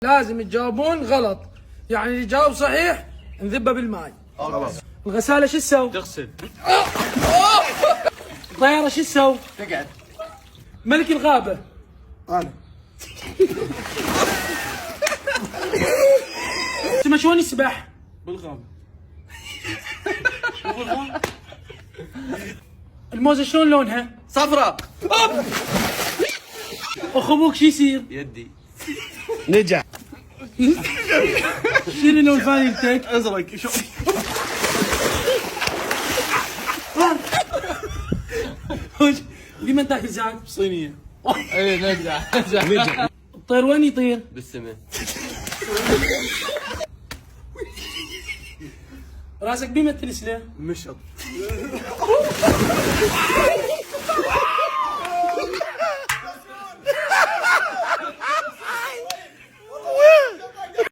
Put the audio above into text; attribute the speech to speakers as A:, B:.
A: لازم تجاوبون غلط، يعني اللي يجاوب صحيح نذبه بالماي.
B: خلاص.
A: الغسالة شو تسوي؟
B: تغسل.
A: الطيارة شو تسوي؟
B: تقعد.
A: ملك الغابة
B: انا.
A: اسمه شلون يسبح؟
B: بالغابة.
A: الموزة شلون لونها؟
B: صفراء.
A: اخو ابوك شو يصير؟
B: يدي. نجح.
A: شنو لون فانيلتك؟
B: ازرق. شو
A: بمن تاكل زاد؟
B: صينية.
C: ايه نجح.
A: الطير وين يطير؟
B: بالسماء.
A: راسك بمن تنسله؟
B: مشط.